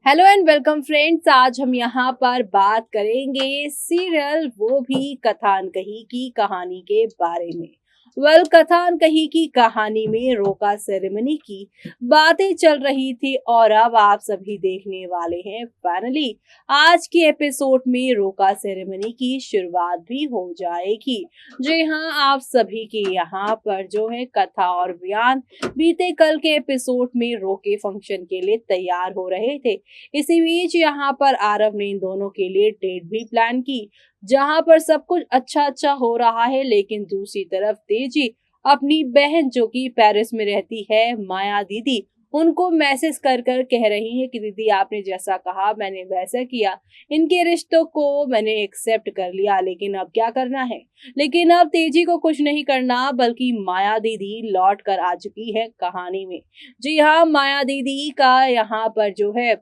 Hello and welcome friends. आज हम यहाँ पर बात करेंगे सीरियल वो भी कथान कही की कहानी के बारे में। कथान कही की कहानी में रोका सेरेमनी की बातें चल रही थी और अब आप सभी देखने वाले हैं फाइनली आज के एपिसोड में रोका सेरेमनी की शुरुआत भी हो जाएगी। जी हाँ, आप सभी के यहाँ पर जो है कथा और बयान बीते कल के एपिसोड में रोके फंक्शन के लिए तैयार हो रहे थे। इसी बीच यहाँ पर आरव ने इन दोनों के लिए डेट भी प्लान की, जहाँ पर सब कुछ अच्छा अच्छा हो रहा है। लेकिन दूसरी तरफ तेजी अपनी बहन जो कि पेरिस में रहती है माया दीदी, उनको मैसेज कर कर कह रही है कि दीदी आपने जैसा कहा मैंने वैसा किया, इनके रिश्तों को मैंने एक्सेप्ट कर लिया, लेकिन अब क्या करना है। लेकिन अब तेजी को कुछ नहीं करना, बल्कि माया दीदी लौट कर आ चुकी है कहानी में। जी हाँ, माया दीदी का यहाँ पर जो है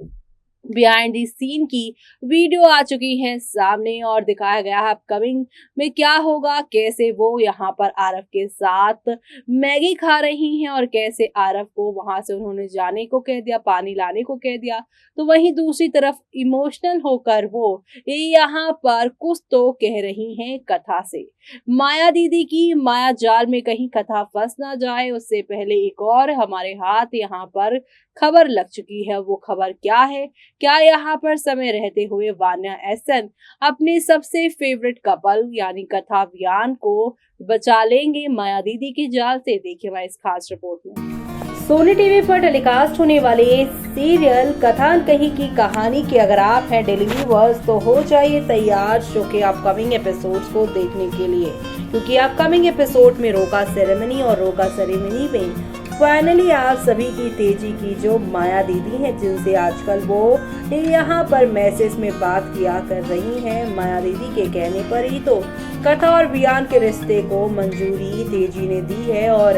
बिहाइंड दी सीन की वीडियो आ चुकी है सामने और दिखाया गया है अपकमिंग में क्या होगा, कैसे वो यहाँ पर आरव के साथ मैगी खा रही हैं और कैसे आरव को वहां से उन्होंने जाने को कह दिया, पानी लाने को कह दिया। तो वहीं दूसरी तरफ इमोशनल होकर वो यहाँ पर कुछ तो कह रही हैं कथा से। माया दीदी की माया जाल में कहीं कथा फंस ना जाए उससे पहले एक और हमारे हाथ यहाँ पर खबर लग चुकी है। वो खबर क्या है? क्या यहाँ पर समय रहते हुए वान्या एहसन अपने सबसे फेवरेट कपल यानी कथा बयान को बचा लेंगे माया दीदी की जाल से? देखिए हमारी इस खास रिपोर्ट में। सोनी टीवी पर टेलीकास्ट होने वाले सीरियल कथान कही की कहानी के अगर आप हैं डेली व्यूअर्स तो हो जाइए तैयार शो के अपकमिंग एपिसोड्स को देखने के लिए, क्योंकि अपकमिंग एपिसोड में रोका सेरेमनी और रोका सेरेमनी में फाइनली आप सभी की तेजी की जो माया दीदी हैं, जिनसे आजकल वो यहाँ पर मैसेज में बात किया कर रही हैं, माया दीदी के कहने पर ही तो कथा और बयान के रिश्ते को मंजूरी तेजी ने दी है और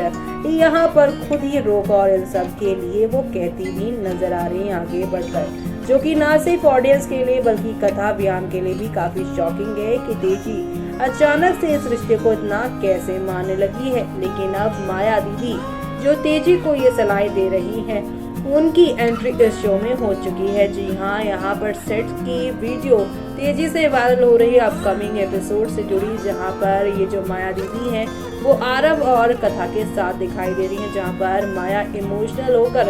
यहाँ पर खुद ही रोका और इन सब के लिए वो कहती भी नजर आ रही हैं आगे बढ़कर, जो कि ना सिर्फ ऑडियंस के लिए बल्कि कथा बयान के लिए भी काफी शॉकिंग है कि तेजी अचानक से इस रिश्ते को इतना कैसे मानने लगी है। लेकिन अब माया दीदी जो तेजी को ये सलाह दे रही हैं, उनकी एंट्री इस शो में हो चुकी है। जी हाँ, यहाँ पर सेट की वीडियो तेजी से वायरल हो रही है अपकमिंग एपिसोड से जुड़ी, जहाँ पर ये जो माया दीदी हैं वो आरव और कथा के साथ दिखाई दे रही हैं, जहाँ पर माया इमोशनल होकर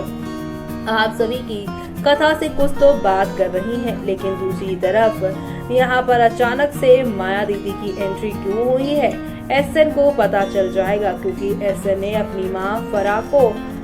आप सभी की कथा से कुछ तो बात कर रही हैं। लेकिन दूसरी तरफ यहाँ पर अचानक से माया दीदी की एंट्री क्यों हुई है एसएन को पता चल जाएगा, क्योंकि एसएन ने अपनी माँ फराह को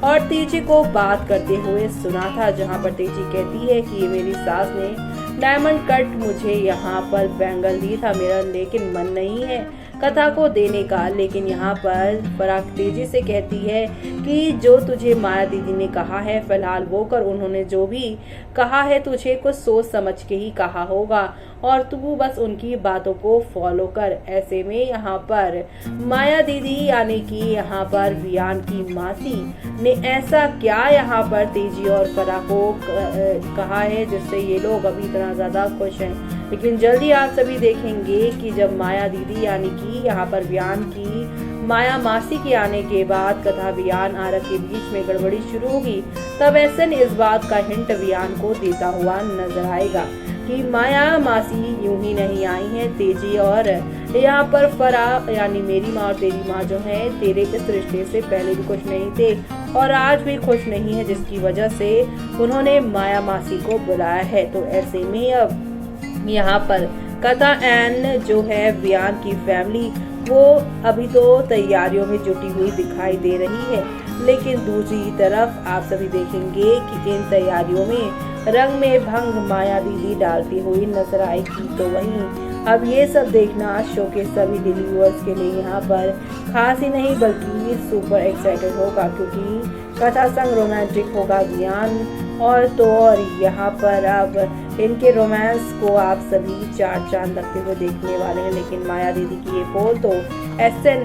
और तेजी को बात करते हुए सुना था, जहाँ पर तेजी कहती है कि ये मेरी सास ने डायमंड कट मुझे यहाँ पर बैंगल दी था मेरा, लेकिन मन नहीं है कथा को देने का। लेकिन यहाँ पर फराह तेजी से कहती है कि जो तुझे माया दीदी ने कहा है फिलहाल वो कर, उन्होंने जो भी कहा है तुझे कुछ सोच समझ के ही कहा होगा और तू बस उनकी बातों को फॉलो कर। ऐसे में यहाँ पर माया दीदी यानी कि यहाँ पर बयान की मासी ने ऐसा क्या यहाँ पर तेजी और फराह को कहा है जिससे ये लोग अभी इतना ज्यादा खुश हैं। लेकिन जल्दी आप सभी देखेंगे कि जब माया दीदी यानी कि यहाँ पर बयान की माया मासी के आने के बाद कथा बयान आरव के बीच में गड़बड़ी शुरू होगी, तब एसएन इस बात का हिंट बयान को देता हुआ नजर आएगा कि माया मासी यूं ही नहीं आई है तेजी और यहाँ पर फराह यानी मेरी माँ और तेरी माँ जो है तेरे इस रिश्ते से पहले भी खुश नहीं थे और आज भी खुश नहीं है, जिसकी वजह से उन्होंने माया मासी को बुलाया है। तो ऐसे में अब यहाँ पर कथा एंड जो है बयान की फैमिली वो अभी तो तैयारियों में जुटी हुई दिखाई दे रही है। लेकिन दूसरी तरफ आप सभी देखेंगे कि इन तैयारियों में रंग में भंग माया दीदी डालती हुई नजर आएगी। तो वहीं अब ये सब देखना शो के सभी डेली व्यूअर्स के लिए यहाँ पर खास ही नहीं बल्कि सुपर एक्साइटेड होगा, क्योंकि कथा संग रोमांटिक होगा बयान और तो और यहाँ पर अब इनके रोमांस को आप सभी चार चांद लगते हुए देखने वाले हैं। लेकिन माया दीदी की ये पोल तो एसएन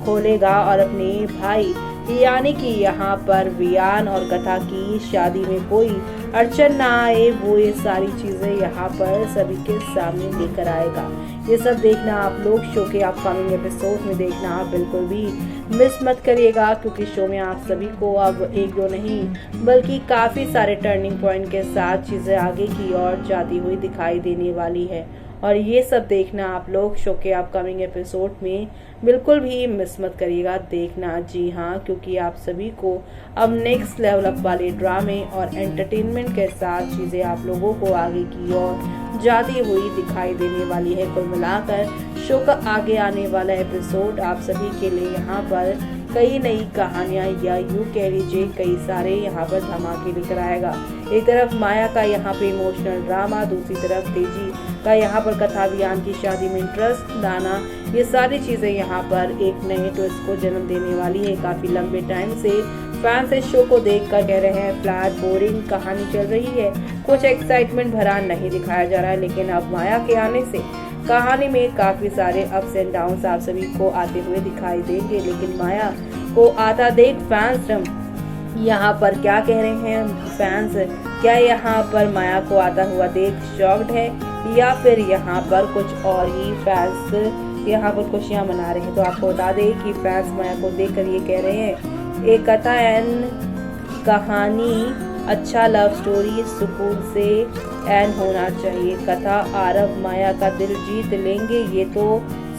खोलेगा और अपने भाई यानी कि यहाँ पर वियान और कथा की शादी में कोई अड़चन ना आए, वो ये सारी चीजें यहाँ पर सभी के सामने लेकर आएगा। ये सब देखना आप लोग शो के अपकमिंग एपिसोड में देखना आप बिल्कुल भी मिस मत करिएगा, क्योंकि शो में आप सभी को अब एक दो नहीं बल्कि काफी सारे टर्निंग पॉइंट के साथ चीजें आगे की ओर जाती हुई दिखाई देने वाली है। और ये सब देखना आप लोग शो के अपकमिंग एपिसोड में बिल्कुल भी मिस मत करिएगा देखना। जी हाँ, क्योंकि आप सभी को अब नेक्स्ट लेवल अप वाले ड्रामे और एंटरटेनमेंट के साथ चीज़ें आप लोगों को आगे की ओर जाती हुई दिखाई देने वाली है। कुल मिलाकर शो का आगे आने वाला एपिसोड आप सभी के लिए यहाँ पर कई नई कहानियां या यूँ कह लीजिए कई सारे यहाँ पर धमाके लेकर आएगा। एक तरफ माया का यहाँ पे इमोशनल ड्रामा, दूसरी तरफ तेजी का यहाँ पर कथा वियान की शादी में इंटरेस्ट लाना, ये सारी चीज़ें यहाँ पर एक नए ट्विस्ट को जन्म देने वाली है। काफ़ी लंबे टाइम से फैंस इस शो को देखकर कह रहे हैं फ्लैट बोरिंग कहानी चल रही है, कुछ एक्साइटमेंट भरा नहीं दिखाया जा रहा है। लेकिन अब माया के आने से कहानी में काफी सारे अप्स एंड डाउन्स आप सभी को आते हुए दिखाई देंगे। लेकिन माया को आता देख फैंस यहाँ पर क्या कह रहे हैं फैंस, क्या यहाँ पर माया को आता हुआ देख शॉक्ड है या फिर यहाँ पर कुछ और ही फैंस यहाँ पर खुशियाँ मना रहे हैं। तो आपको बता दें कि फैंस माया को देखकर ये कह रहे हैं एक कथा एंड कहानी अच्छा लव स्टोरी सुकून से एंड होना चाहिए। कथा आरव माया का दिल जीत लेंगे, ये तो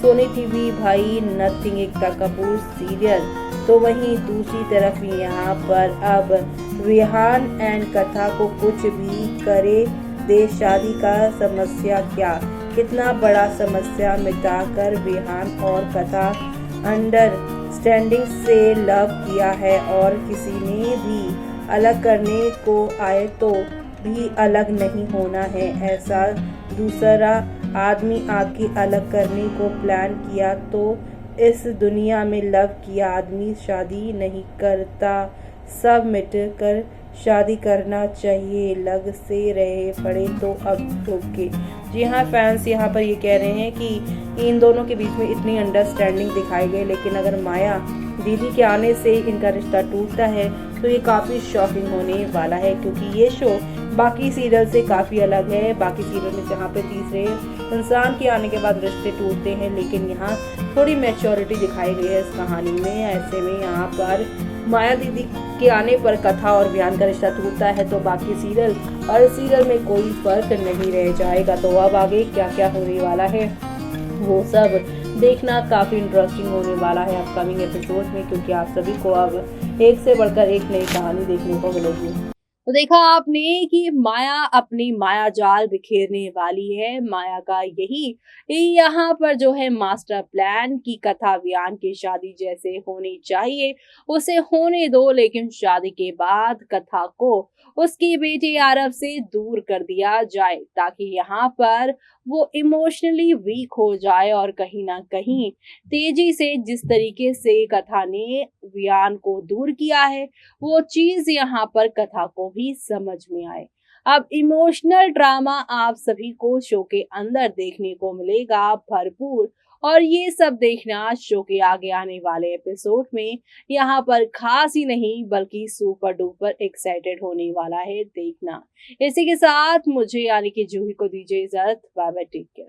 सोनी टीवी भाई नथिंग एकता कपूर सीरियल। तो वहीं दूसरी तरफ यहाँ पर अब विहान एंड कथा को कुछ भी करे दे शादी का समस्या क्या, कितना बड़ा समस्या मिटाकर विहान और कथा अंडरस्टैंडिंग से लव किया है और किसी ने भी अलग करने को आए तो भी अलग नहीं होना है। ऐसा दूसरा आदमी आके अलग करने को प्लान किया तो इस दुनिया में लव किया आदमी शादी नहीं करता, सब मिट कर शादी करना चाहिए। लग से रहे पड़े तो अब ठोके। जी हाँ, फैंस यहाँ पर ये कह रहे हैं कि इन दोनों के बीच में इतनी अंडरस्टैंडिंग दिखाई गई, लेकिन अगर माया दीदी के आने से इनका रिश्ता टूटता है तो ये काफ़ी शॉकिंग होने वाला है, क्योंकि ये शो बाकी सीरियल से काफ़ी अलग है। बाकी सीरियल में जहाँ पे तीसरे इंसान के आने के बाद रिश्ते टूटते हैं, लेकिन यहाँ थोड़ी मैच्योरिटी दिखाई गई है इस कहानी में। ऐसे में यहाँ पर माया दीदी के आने पर कथा और विहान का रिश्ता टूटता है तो बाकी सीरियल और सीरियल में कोई फर्क नहीं रह जाएगा। तो अब आगे क्या क्या होने वाला है वो सब देखना काफ़ी इंटरेस्टिंग होने वाला है अपकमिंग एपिसोड में, क्योंकि आप सभी को अब एक से बढ़कर एक नई कहानी देखने को मिलेगी। तो देखा आपने कि माया अपनी माया जाल बिखेरने वाली है। माया का यही यहाँ पर जो है मास्टर प्लान की कथा वियान की शादी जैसे होनी चाहिए उसे होने दो, लेकिन शादी के बाद कथा को उसकी बेटी आरव से दूर कर दिया जाए ताकि यहाँ पर वो इमोशनली वीक हो जाए और कहीं ना कहीं तेजी से जिस तरीके से कथा ने वियान को दूर किया है वो चीज यहाँ पर कथा को भी समझ में आए। अब इमोशनल ड्रामा आप सभी को शो के अंदर देखने को मिलेगा भरपूर, और ये सब देखना शो के आगे आने वाले एपिसोड में यहाँ पर खास ही नहीं बल्कि सुपर डुपर एक्साइटेड होने वाला है देखना। इसी के साथ मुझे यानी कि जूही को दीजिए इजाजत। Bye bye, take care.